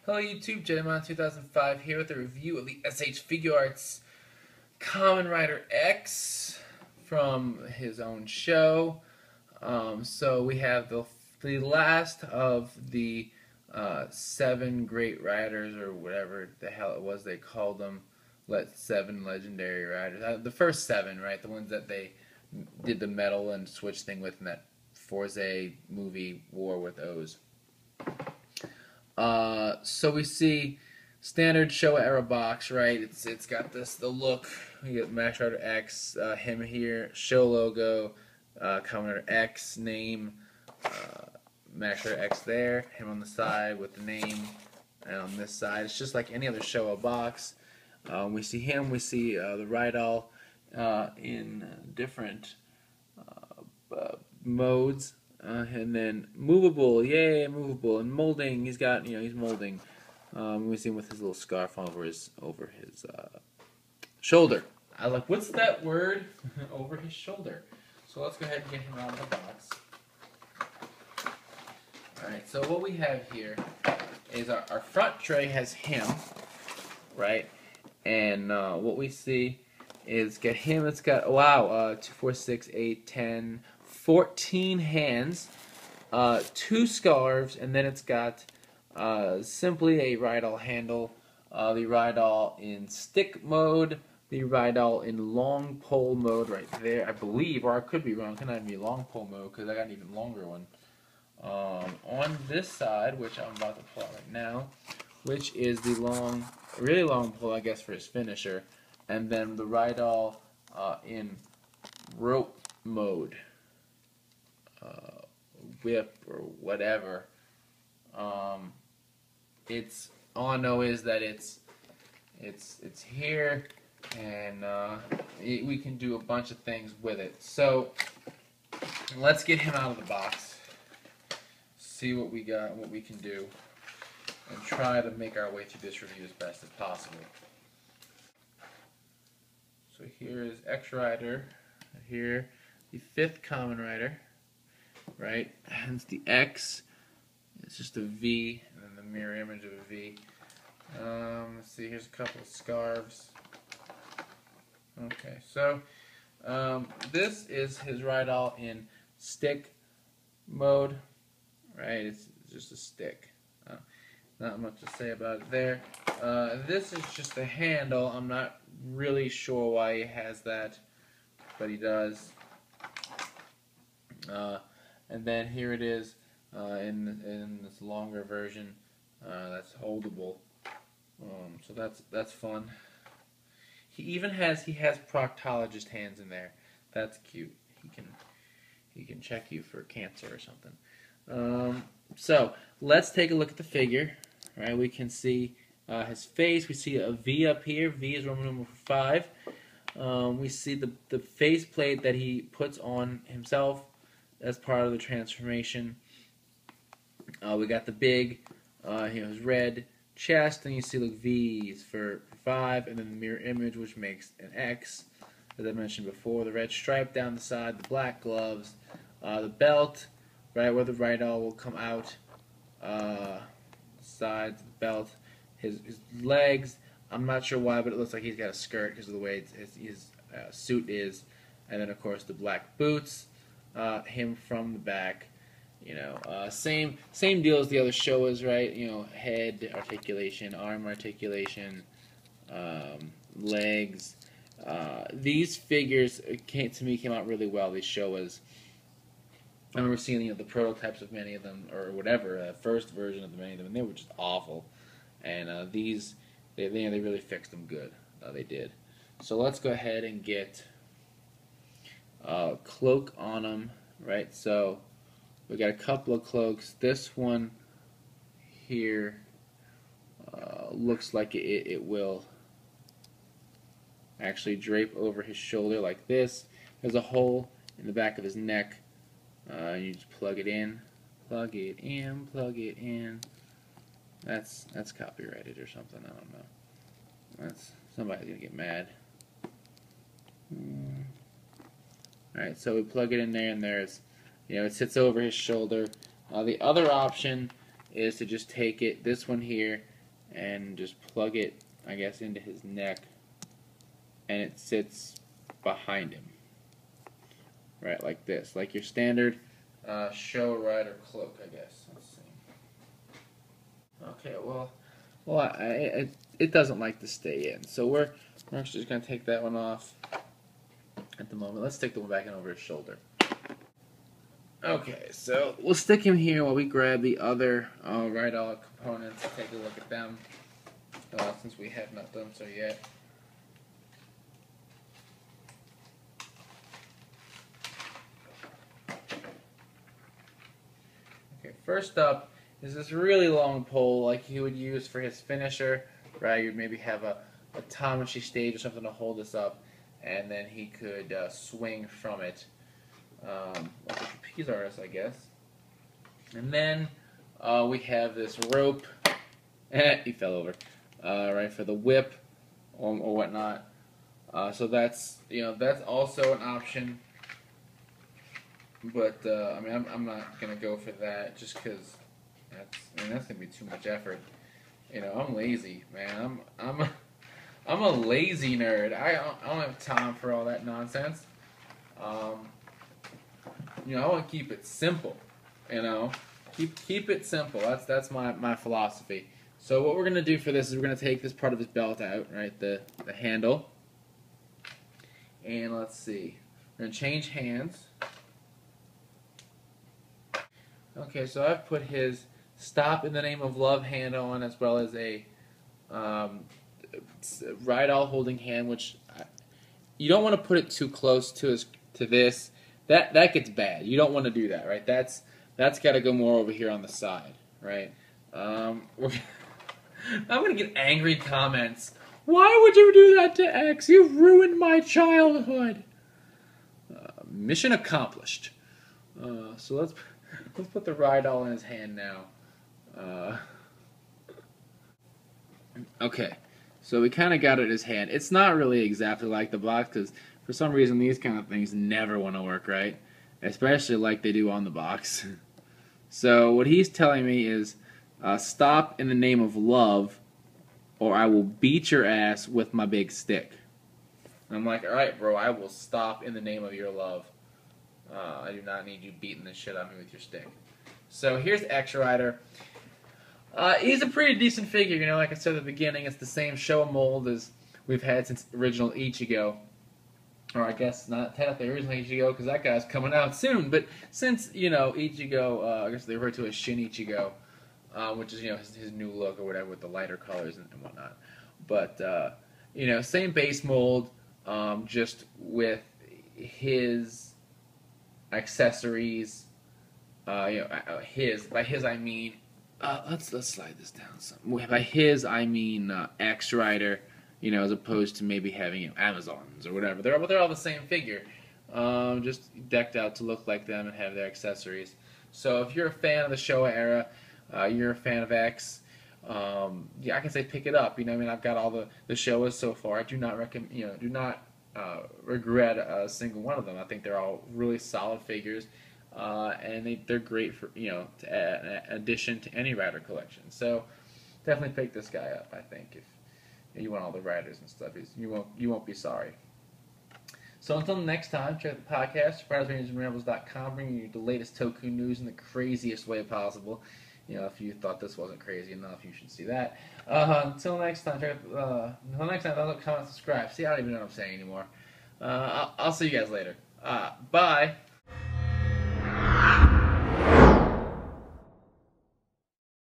Hello YouTube, Jedimon 2005 here with a review of the S.H.Figuarts Kamen Rider X from his own show. So we have the last of the 7 great riders, or whatever the hell it was they called them. 7 legendary riders. The first 7, right? The ones that they did the metal and switch thing with in that Forza movie War with O's. So we see standard Showa era box, right? It's got the look. We get Max Rider X, him here, show logo, Kamen Rider X name, Max Rider X there, him on the side with the name, and on this side it's just like any other Showa box. We see him. We see the Rydal in different modes. And then movable, yay, movable, and molding. He's got, he's molding. We see him with his little scarf over his shoulder. I like, what's that word? Over his shoulder. So let's go ahead and get him out of the box. All right. So what we have here is our front tray has him, right? And what we see is get him. It's got 2, 4, 6, 8, 10. 14 hands, 2 scarves, and then it's got simply a Rydal handle, the Rydal in stick mode, the Rydal in long pole mode right there, I believe, or I could be wrong. It cannot be long pole mode because I got an even longer one. On this side, which I'm about to pull out right now, which is the really long pole, I guess, for his finisher, and then the Rydal in rope mode. Whip or whatever. It's all I know is that it's here, and we can do a bunch of things with it. So let's get him out of the box, see what we got, what we can do, and try to make our way through this review as best as possible. So here is X Rider. Here, the 5th Kamen Rider. Right, hence the X. It's just a V, and then the mirror image of a V. Let's see. Here's a couple of scarves. Okay, so this is his Rydal in stick mode. Right, it's just a stick. Not much to say about it there. This is just a handle. I'm not really sure why he has that, but he does. And then here it is in this longer version that's holdable. So that's fun. He has proctologist hands in there. That's cute. He can check you for cancer or something. So let's take a look at the figure. Right, we can see his face. We see a V up here. V is Roman numeral 5. We see the face plate that he puts on himself as part of the transformation. We got the big, his red chest, and you see like V's for 5, and then the mirror image, which makes an X, as I mentioned before. The red stripe down the side, the black gloves, the belt, right where the Rydal will come out, sides of the belt, his legs. I'm not sure why, but it looks like he's got a skirt because of the way his suit is, and then of course the black boots. Him from the back, same deal as the other Showas, right? Head articulation, arm articulation, legs. These figures to me came out really well. These Showas. I remember seeing the prototypes of many of them, or whatever, first version of many of them, and they were just awful. And these, they really fixed them good. They did. So let's go ahead and get cloak on them, right? So we got a couple of cloaks. This one here looks like it will actually drape over his shoulder like this. There's a hole in the back of his neck. You just plug it in, plug it in, plug it in. That's copyrighted or something. I don't know. Somebody's gonna get mad. Alright, so we plug it in there, and there's, it sits over his shoulder. The other option is to just take it, this one here, and just plug it, I guess, into his neck, and it sits behind him, right, like this, like your standard show rider cloak, I guess. Let's see. Okay, it doesn't like to stay in, so we're actually just gonna take that one off at the moment. Let's stick the one back in over his shoulder. Okay, so we'll stick him here while we grab the other Rydell components and take a look at them, since we have not done so yet. Okay, first up is this really long pole like he would use for his finisher, right? You'd maybe have a Tamashi stage or something to hold this up, and then he could swing from it. Like a trapeze artist, I guess. And then we have this rope. He fell over. Right, for the whip or whatnot. So that's that's also an option. But I mean, I'm not gonna go for that just because that's gonna be too much effort. I'm lazy, man. I'm a lazy nerd. I don't have time for all that nonsense. I want to keep it simple. Keep it simple. That's my philosophy. So what we're gonna do for this is we're gonna take this part of his belt out, right, the handle, and let's see, we're gonna change hands. Okay, so I've put his "Stop in the Name of Love" hand on, as well as a Rydell holding hand, which you don't want to put it too close to this. That gets bad. You don't want to do that, right? That's got to go more over here on the side, right? I'm gonna get angry comments. Why would you do that to X? You've ruined my childhood. Mission accomplished. So let's put the Rydell in his hand now. Okay, so we kind of got it in his hand. It's not really exactly like the box because for some reason these kind of things never want to work right, especially like they do on the box. So what he's telling me is, stop in the name of love, or I will beat your ass with my big stick. And I'm like, all right, bro, I will stop in the name of your love. I do not need you beating the shit out of me with your stick. So here's X Rider. He's a pretty decent figure, like I said at the beginning, it's the same show mold as we've had since original Ichigo. Or I guess not technically original Ichigo, because that guy's coming out soon, but since, Ichigo, I guess they refer to as Shin Ichigo, which is, his new look or whatever with the lighter colors and whatnot. But, same base mold, just with his accessories, by his I mean, let's slide this down some. By his I mean X Rider, as opposed to maybe having Amazons or whatever. They're all the same figure, just decked out to look like them and have their accessories. So if you're a fan of the Showa era, you're a fan of X, I can say pick it up. I've got all the Showas so far. I do not recommend, do not regret a single one of them. I think they're all really solid figures, and they're great for to add an addition to any Rider collection. So definitely pick this guy up. I think if you want all the riders and stuff, you won't be sorry. So until next time, check out the podcast, RidersRangersandRambles.com, bringing you the latest Toku news in the craziest way possible. If you thought this wasn't crazy enough, you should see that. Until next time, comment, subscribe. See, I don't even know what I'm saying anymore. I'll see you guys later. Bye.